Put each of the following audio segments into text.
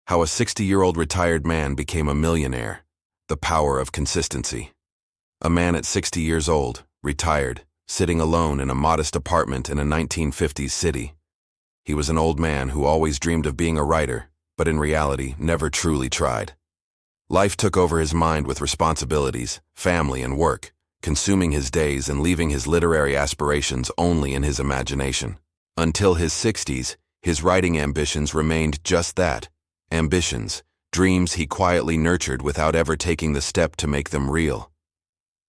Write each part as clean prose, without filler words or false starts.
How a 60-year-old retired man became a millionaire. The power of consistency. A man at 60 years old, retired, sitting alone in a modest apartment in a 1950s city. He was an old man who always dreamed of being a writer, but in reality never truly tried. Life took over his mind with responsibilities, family, and work, consuming his days and leaving his literary aspirations only in his imagination. Until his 60s, his writing ambitions remained just that, ambitions, dreams he quietly nurtured without ever taking the step to make them real.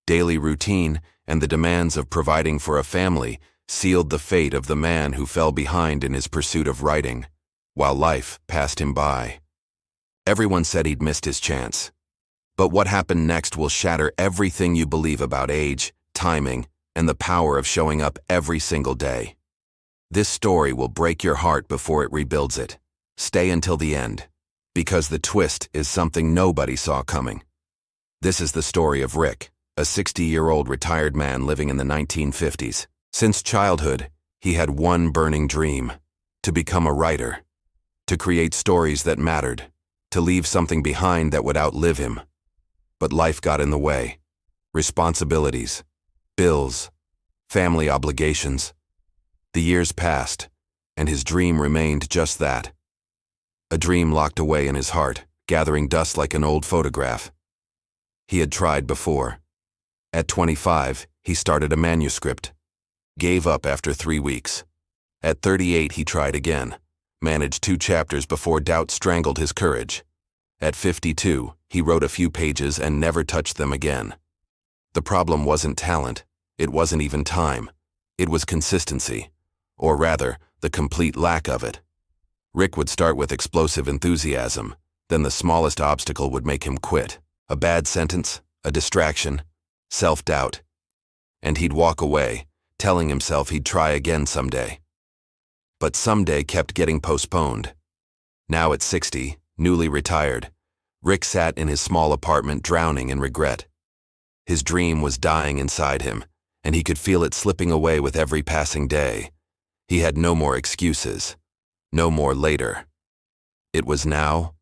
Daily routine and the demands of providing for a family sealed the fate of the man who fell behind in his pursuit of writing, while life passed him by. Everyone said he'd missed his chance. But what happened next will shatter everything you believe about age, timing, and the power of showing up every single day. This story will break your heart before it rebuilds it. Stay until the end, because the twist is something nobody saw coming. This is the story of Rick, a 60-year-old retired man living in the 1950s. Since childhood, he had one burning dream: to become a writer, to create stories that mattered, to leave something behind that would outlive him. But life got in the way. Responsibilities, bills, family obligations. The years passed, and his dream remained just that. A dream locked away in his heart, gathering dust like an old photograph. He had tried before. At 25, he started a manuscript. Gave up after 3 weeks. At 38, he tried again. Managed 2 chapters before doubt strangled his courage. At 52, he wrote a few pages and never touched them again. The problem wasn't talent. It wasn't even time. It was consistency. Or rather, the complete lack of it. Rick would start with explosive enthusiasm, then the smallest obstacle would make him quit. A bad sentence, a distraction, self-doubt. And he'd walk away, telling himself he'd try again someday. But someday kept getting postponed. Now at 60, newly retired, Rick sat in his small apartment drowning in regret. His dream was dying inside him, and he could feel it slipping away with every passing day. He had no more excuses. No more later. It was now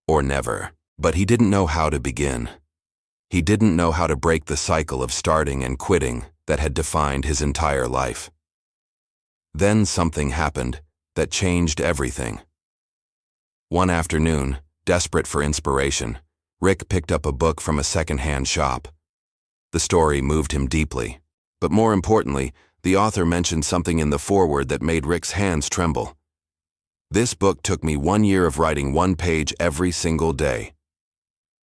or never. But he didn't know how to begin. He didn't know how to break the cycle of starting and quitting that had defined his entire life. Then something happened that changed everything. One afternoon, desperate for inspiration, Rick picked up a book from a second-hand shop. The story moved him deeply, but more importantly, the author mentioned something in the foreword that made Rick's hands tremble. This book took me 1 year of writing 1 page every single day.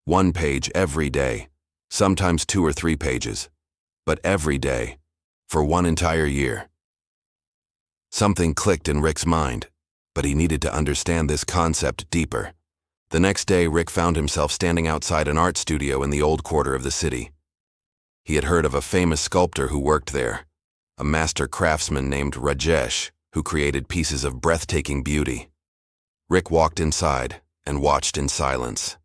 1 page every day, sometimes 2 or 3 pages, but every day, for 1 entire year. Something clicked in Rick's mind, but he needed to understand this concept deeper. The next day, Rick found himself standing outside an art studio in the old quarter of the city. He had heard of a famous sculptor who worked there, a master craftsman named Rajesh, who created pieces of breathtaking beauty. Rick walked inside and watched in silence.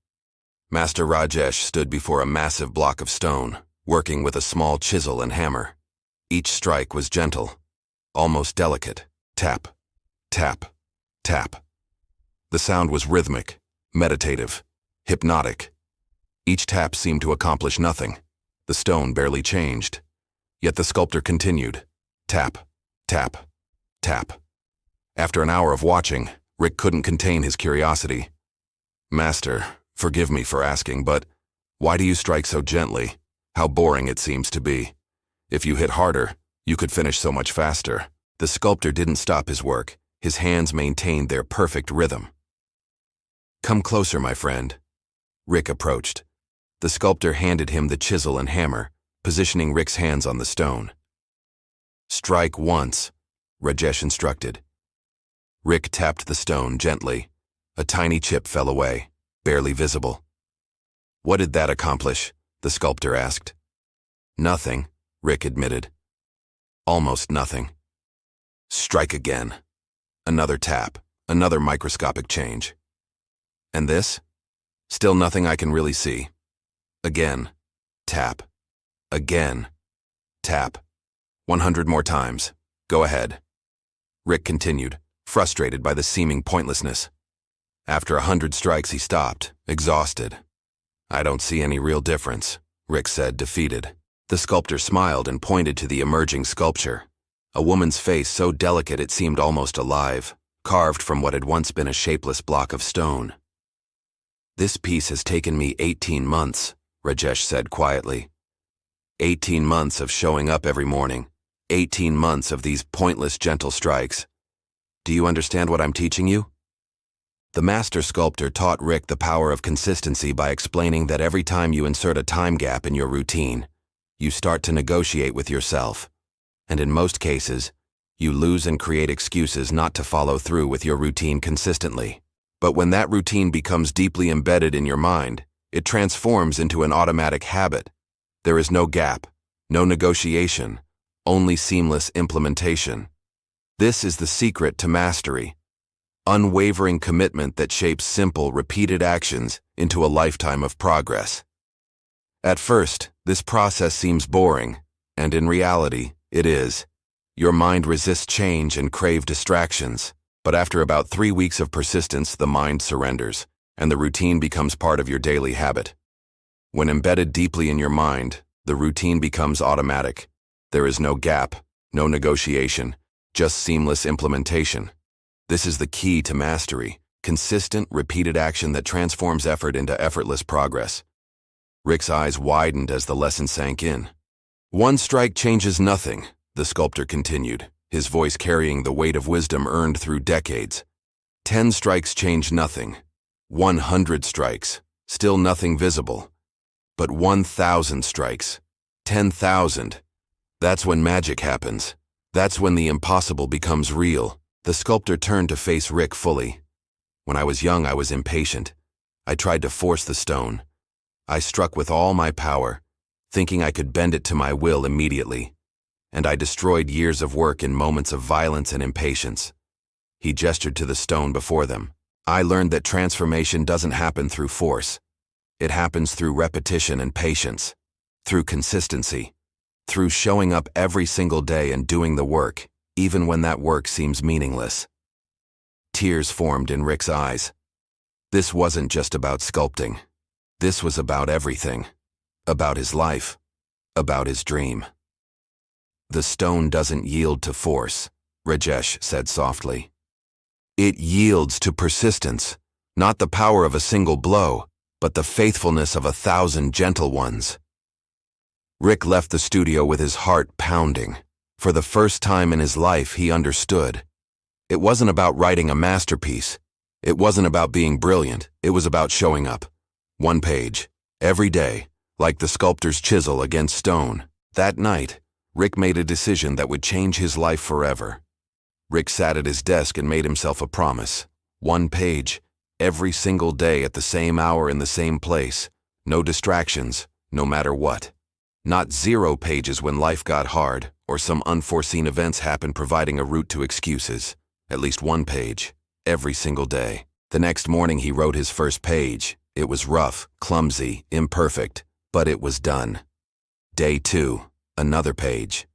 Master Rajesh stood before a massive block of stone, working with a small chisel and hammer. Each strike was gentle, almost delicate. Tap, tap, tap. The sound was rhythmic, meditative, hypnotic. Each tap seemed to accomplish nothing. The stone barely changed. Yet the sculptor continued. Tap, tap, tap. After an hour of watching, Rick couldn't contain his curiosity. Master, forgive me for asking, but why do you strike so gently? How boring it seems to be. If you hit harder, you could finish so much faster. The sculptor didn't stop his work. His hands maintained their perfect rhythm. Come closer, my friend. Rick approached. The sculptor handed him the chisel and hammer, positioning Rick's hands on the stone. Strike once, Rajesh instructed. Rick tapped the stone gently. A tiny chip fell away, barely visible. What did that accomplish? The sculptor asked. Nothing, Rick admitted. Almost nothing. Strike again. Another tap, another microscopic change. And this? Still nothing I can really see. Again. Tap. Again. Tap. 100 more times. Go ahead. Rick continued, frustrated by the seeming pointlessness. After 100 strikes, he stopped, exhausted. "I don't see any real difference," Rick said, defeated. The sculptor smiled and pointed to the emerging sculpture. A woman's face so delicate it seemed almost alive, carved from what had once been a shapeless block of stone. "This piece has taken me 18 months, Rajesh said quietly. 18 months of showing up every morning. 18 months of these pointless gentle strikes. Do you understand what I'm teaching you?" The master sculptor taught Rick the power of consistency by explaining that every time you insert a time gap in your routine, you start to negotiate with yourself. And in most cases, you lose and create excuses not to follow through with your routine consistently. But when that routine becomes deeply embedded in your mind, it transforms into an automatic habit. There is no gap, no negotiation, only seamless implementation. This is the secret to mastery. Unwavering commitment that shapes simple, repeated actions into a lifetime of progress. At first, this process seems boring, and in reality, it is. Your mind resists change and craves distractions, but after about 3 weeks of persistence, the mind surrenders, and the routine becomes part of your daily habit. When embedded deeply in your mind, the routine becomes automatic. There is no gap, no negotiation, just seamless implementation. This is the key to mastery, consistent, repeated action that transforms effort into effortless progress. Rick's eyes widened as the lesson sank in. "One strike changes nothing," the sculptor continued, his voice carrying the weight of wisdom earned through decades. 10 strikes change nothing. 100 strikes, still nothing visible. But 1,000 strikes, 10,000. That's when magic happens. That's when the impossible becomes real. The sculptor turned to face Rick fully. "When I was young, I was impatient. I tried to force the stone. I struck with all my power, thinking I could bend it to my will immediately. And I destroyed years of work in moments of violence and impatience." He gestured to the stone before them. "I learned that transformation doesn't happen through force. It happens through repetition and patience, through consistency, through showing up every single day and doing the work, even when that work seems meaningless." Tears formed in Rick's eyes. This wasn't just about sculpting. This was about everything. About his life. About his dream. "The stone doesn't yield to force," Rajesh said softly. "It yields to persistence, not the power of a single blow, but the faithfulness of 1,000 gentle ones." Rick left the studio with his heart pounding. For the first time in his life, he understood. It wasn't about writing a masterpiece. It wasn't about being brilliant. It was about showing up. 1 page, every day, like the sculptor's chisel against stone. That night, Rick made a decision that would change his life forever. Rick sat at his desk and made himself a promise. 1 page, every single day at the same hour in the same place. No distractions, no matter what. Not 0 pages when life got hard, or some unforeseen events happened providing a route to excuses. At least 1 page, every single day. The next morning he wrote his first page. It was rough, clumsy, imperfect, but it was done. Day 2, another page.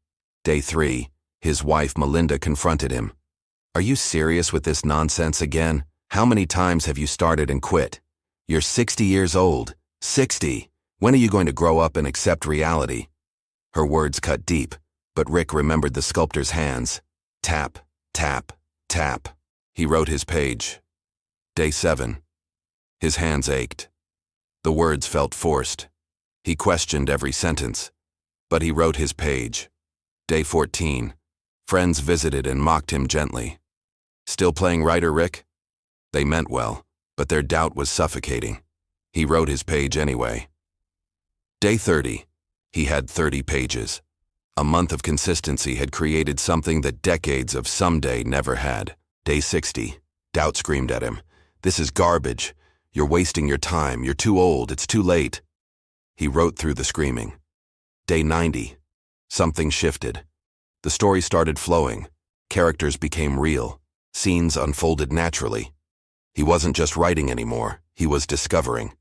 Day 3, his wife Melinda confronted him. "Are you serious with this nonsense again? How many times have you started and quit? You're 60 years old. 60. When are you going to grow up and accept reality?" Her words cut deep, but Rick remembered the sculptor's hands. Tap, tap, tap. He wrote his page. Day 7. His hands ached. The words felt forced. He questioned every sentence, but he wrote his page. Day 14. Friends visited and mocked him gently. "Still playing writer, Rick?" They meant well, but their doubt was suffocating. He wrote his page anyway. Day 30. He had 30 pages. A month of consistency had created something that decades of someday never had. Day 60. Doubt screamed at him. "This is garbage. You're wasting your time. You're too old. It's too late." He wrote through the screaming. Day 90. Something shifted. The story started flowing. Characters became real. Scenes unfolded naturally. He wasn't just writing anymore. He was discovering.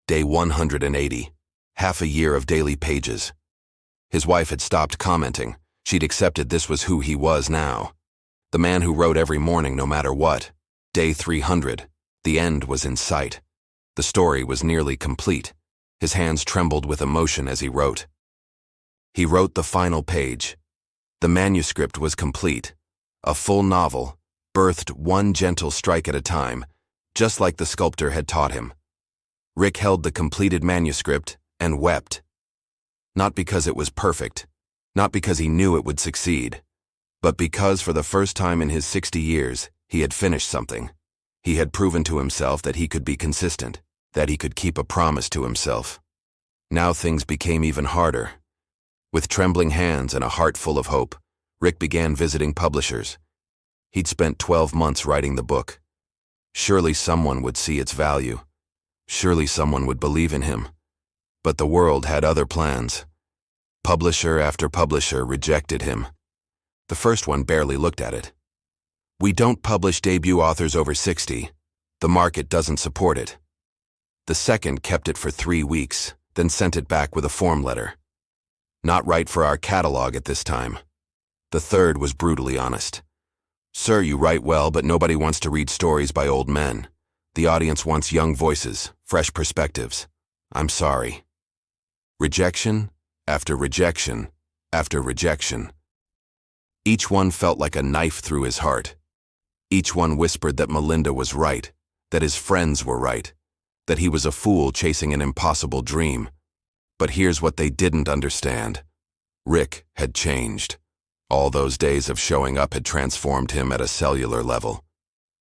Day 180. Half a year of daily pages. His wife had stopped commenting. She'd accepted this was who he was now. The man who wrote every morning no matter what. Day 300. The end was in sight. The story was nearly complete. His hands trembled with emotion as he wrote. He wrote the final page. The manuscript was complete. A full novel, birthed one gentle strike at a time, just like the sculptor had taught him. Rick held the completed manuscript and wept. Not because it was perfect, not because he knew it would succeed, but because for the first time in his 60 years, he had finished something. He had proven to himself that he could be consistent, that he could keep a promise to himself. Now things became even harder. With trembling hands and a heart full of hope, Rick began visiting publishers. He'd spent 12 months writing the book. Surely someone would see its value. Surely someone would believe in him. But the world had other plans. Publisher after publisher rejected him. The first one barely looked at it. "We don't publish debut authors over 60. The market doesn't support it." The second kept it for 3 weeks, then sent it back with a form letter. "Not right for our catalog at this time." The third was brutally honest. "Sir, you write well, but nobody wants to read stories by old men. The audience wants young voices, fresh perspectives. I'm sorry." Rejection after rejection after rejection. Each one felt like a knife through his heart. Each one whispered that Melinda was right, that his friends were right, that he was a fool chasing an impossible dream. But here's what they didn't understand. Rick had changed. All those days of showing up had transformed him at a cellular level.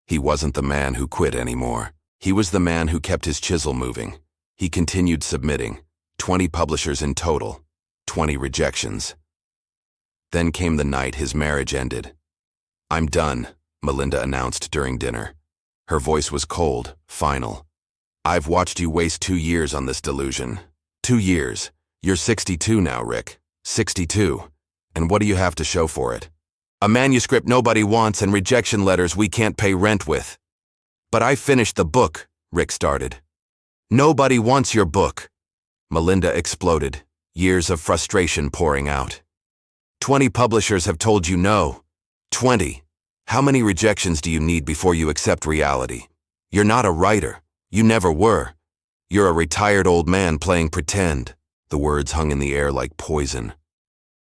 He wasn't the man who quit anymore. He was the man who kept his chisel moving. He continued submitting. 20 publishers in total. 20 rejections. Then came the night his marriage ended. "I'm done," Melinda announced during dinner. Her voice was cold, final. "I've watched you waste 2 years on this delusion. 2 years. You're 62 now, Rick. 62. And what do you have to show for it? A manuscript nobody wants and rejection letters we can't pay rent with." "But I finished the book," Rick started. "Nobody wants your book." Melinda exploded, years of frustration pouring out. 20 publishers have told you no. 20. How many rejections do you need before you accept reality? You're not a writer. You never were. You're a retired old man playing pretend. The words hung in the air like poison.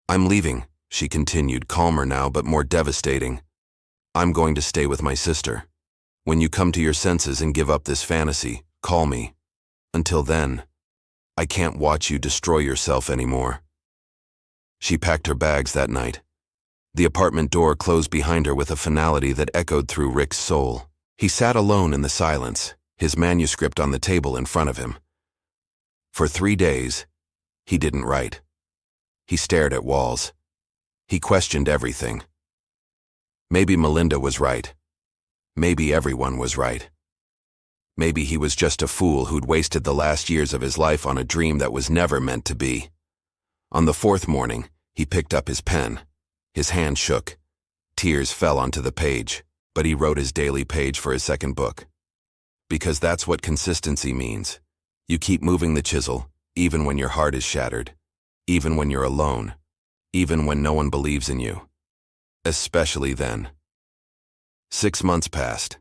"I'm leaving," she continued, calmer now but more devastating. "I'm going to stay with my sister. When you come to your senses and give up this fantasy, call me. Until then, I can't watch you destroy yourself anymore." She packed her bags that night. The apartment door closed behind her with a finality that echoed through Rick's soul. He sat alone in the silence, his manuscript on the table in front of him. For 3 days, he didn't write. He stared at walls. He questioned everything. Maybe Melinda was right. Maybe everyone was right. Maybe he was just a fool who'd wasted the last years of his life on a dream that was never meant to be. On the 4th morning, he picked up his pen. His hand shook. Tears fell onto the page, but he wrote his daily page for his second book. Because that's what consistency means. You keep moving the chisel, even when your heart is shattered, even when you're alone, even when no one believes in you. Especially then. 6 months passed.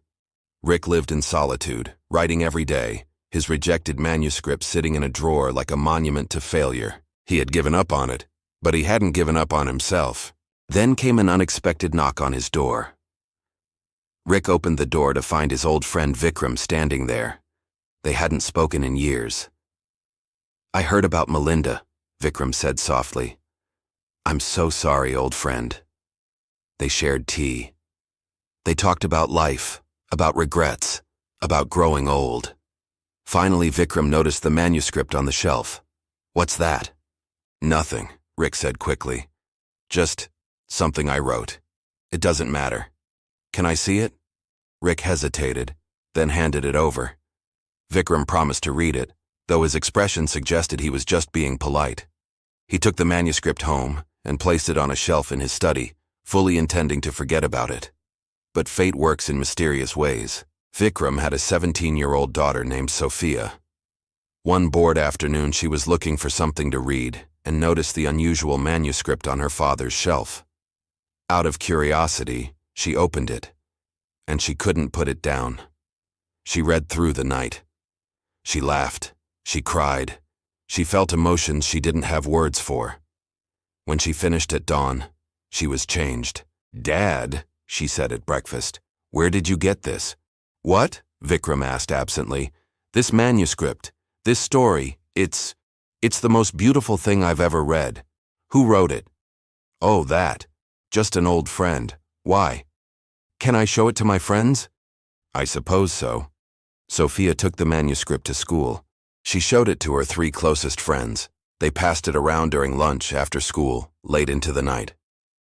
Rick lived in solitude, writing every day, his rejected manuscript sitting in a drawer like a monument to failure. He had given up on it, but he hadn't given up on himself. Then came an unexpected knock on his door. Rick opened the door to find his old friend Vikram standing there. They hadn't spoken in years. "I heard about Melinda," Vikram said softly. "I'm so sorry, old friend." They shared tea. They talked about life, about regrets, about growing old. Finally, Vikram noticed the manuscript on the shelf. "What's that?" "Nothing," Rick said quickly. "Just something I wrote. It doesn't matter. Can I see it?" Rick hesitated, then handed it over. Vikram promised to read it, though his expression suggested he was just being polite. He took the manuscript home and placed it on a shelf in his study, fully intending to forget about it. But fate works in mysterious ways. Vikram had a 17-year-old daughter named Sophia. One bored afternoon, she was looking for something to read and noticed the unusual manuscript on her father's shelf. Out of curiosity, she opened it, and she couldn't put it down. She read through the night. She laughed. She cried. She felt emotions she didn't have words for. When she finished at dawn, she was changed. "Dad," she said at breakfast, "where did you get this?" "What?" Vikram asked absently. "This manuscript, this story, it's the most beautiful thing I've ever read. Who wrote it?" "Oh, that. Just an old friend. Why? Can I show it to my friends?" "I suppose so." Sophia took the manuscript to school. She showed it to her 3 closest friends. They passed it around during lunch, after school, late into the night.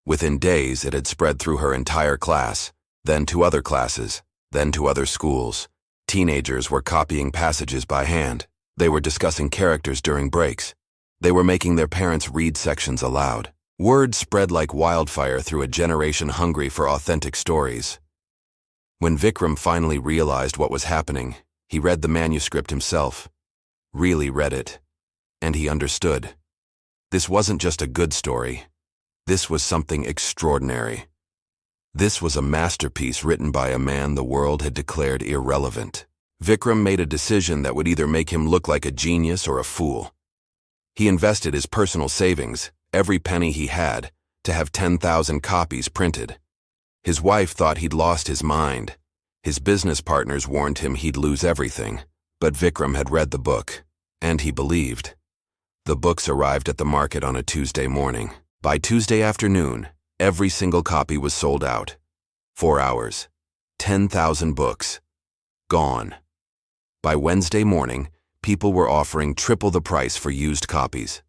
Within days, it had spread through her entire class, then to other classes, then to other schools. Teenagers were copying passages by hand. They were discussing characters during breaks. They were making their parents read sections aloud. Word spread like wildfire through a generation hungry for authentic stories. When Vikram finally realized what was happening, he read the manuscript himself. Really read it. And he understood. This wasn't just a good story. This was something extraordinary. This was a masterpiece written by a man the world had declared irrelevant. Vikram made a decision that would either make him look like a genius or a fool. He invested his personal savings, every penny he had, to have 10,000 copies printed. His wife thought he'd lost his mind. His business partners warned him he'd lose everything. But Vikram had read the book, and he believed. The books arrived at the market on a Tuesday morning. By Tuesday afternoon, every single copy was sold out. 4 hours. 10,000 books. Gone. By Wednesday morning, people were offering triple the price for used copies.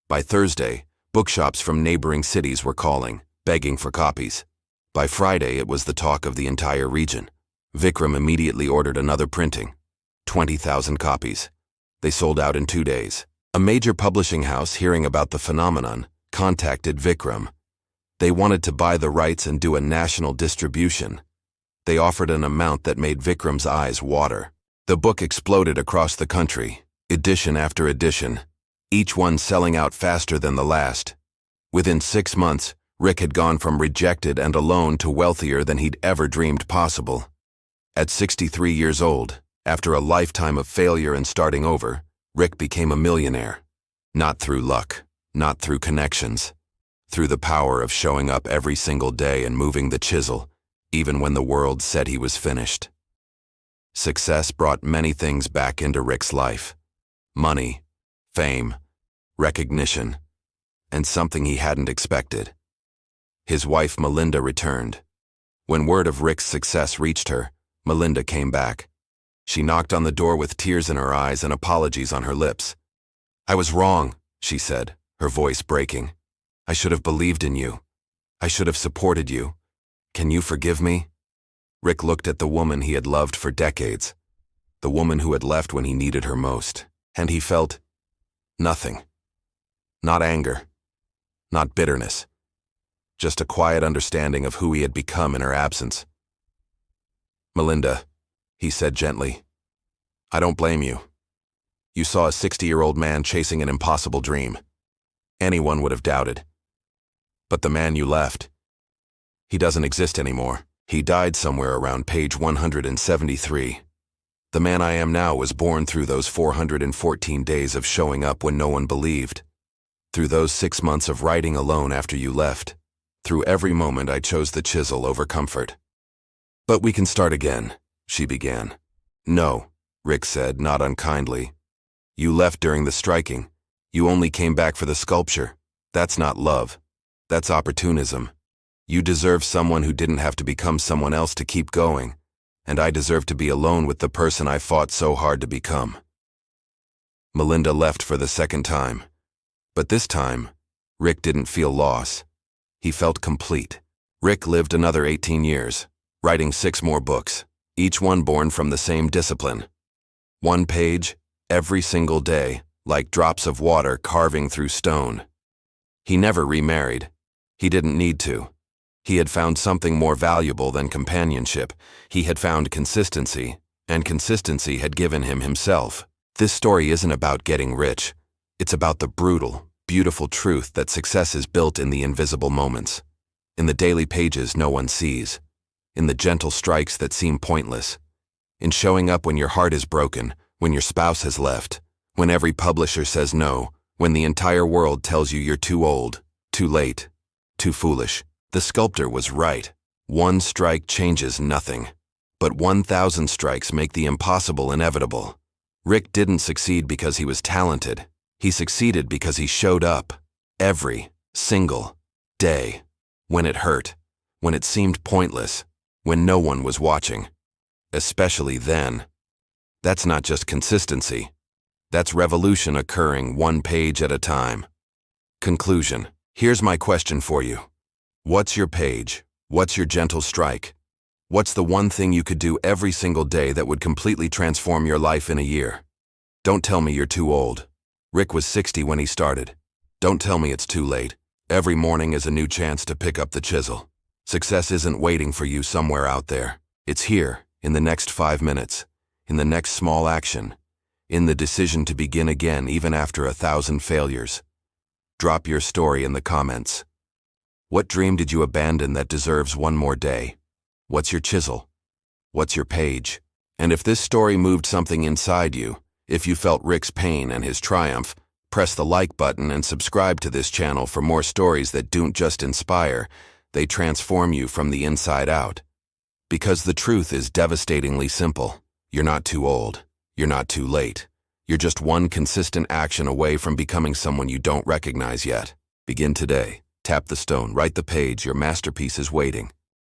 By Thursday, bookshops from neighboring cities were calling, begging for copies. By Friday, it was the talk of the entire region. Vikram immediately ordered another printing. 20,000 copies. They sold out in 2 days. A major publishing house, hearing about the phenomenon, contacted Vikram. They wanted to buy the rights and do a national distribution. They offered an amount that made Vikram's eyes water. The book exploded across the country, edition after edition, each one selling out faster than the last. Within 6 months, Rick had gone from rejected and alone to wealthier than he'd ever dreamed possible. At 63 years old, after a lifetime of failure and starting over, Rick became a millionaire. Not through luck, not through connections, through the power of showing up every single day and moving the chisel, even when the world said he was finished. Success brought many things back into Rick's life. Money, fame, recognition, and something he hadn't expected. His wife Melinda returned. When word of Rick's success reached her, Melinda came back. She knocked on the door with tears in her eyes and apologies on her lips. "I was wrong," she said, her voice breaking. "I should have believed in you. I should have supported you. Can you forgive me?" Rick looked at the woman he had loved for decades, the woman who had left when he needed her most, and he felt nothing. Not anger, not bitterness, just a quiet understanding of who he had become in her absence. "Melinda," he said gently, "I don't blame you. You saw a 60-year-old man chasing an impossible dream. Anyone would have doubted. But the man you left, he doesn't exist anymore. He died somewhere around page 173. The man I am now was born through those 414 days of showing up when no one believed, through those 6 months of writing alone after you left, through every moment I chose the chisel over comfort." "But we can start again," she began. "No," Rick said, not unkindly. "You left during the striking. You only came back for the sculpture. That's not love. That's opportunism. You deserve someone who didn't have to become someone else to keep going, and I deserve to be alone with the person I fought so hard to become." Melinda left for the second time. But this time, Rick didn't feel loss. He felt complete. Rick lived another 18 years, writing 6 more books, each one born from the same discipline. 1 page, every single day, like drops of water carving through stone. He never remarried. He didn't need to. He had found something more valuable than companionship. He had found consistency, and consistency had given him himself. This story isn't about getting rich. It's about the brutal, beautiful truth that success is built in the invisible moments, in the daily pages no one sees, in the gentle strikes that seem pointless, in showing up when your heart is broken, when your spouse has left, when every publisher says no, when the entire world tells you you're too old, too late, too foolish. The sculptor was right. One strike changes nothing, but 1,000 strikes make the impossible inevitable. Rick didn't succeed because he was talented. He succeeded because he showed up every single day, when it hurt, when it seemed pointless, when no one was watching. Especially then. That's not just consistency. That's revolution occurring one page at a time. Conclusion. Here's my question for you. What's your page? What's your gentle strike? What's the one thing you could do every single day that would completely transform your life in a year? Don't tell me you're too old. Rick was 60 when he started. Don't tell me it's too late. Every morning is a new chance to pick up the chisel. Success isn't waiting for you somewhere out there. It's here, in the next 5 minutes, in the next small action, in the decision to begin again even after 1,000 failures. Drop your story in the comments. What dream did you abandon that deserves one more day? What's your chisel? What's your page? And if this story moved something inside you, if you felt Rick's pain and his triumph, press the like button and subscribe to this channel for more stories that don't just inspire, they transform you from the inside out. Because the truth is devastatingly simple. You're not too old. You're not too late. You're just one consistent action away from becoming someone you don't recognize yet. Begin today. Tap the stone, write the page, your masterpiece is waiting.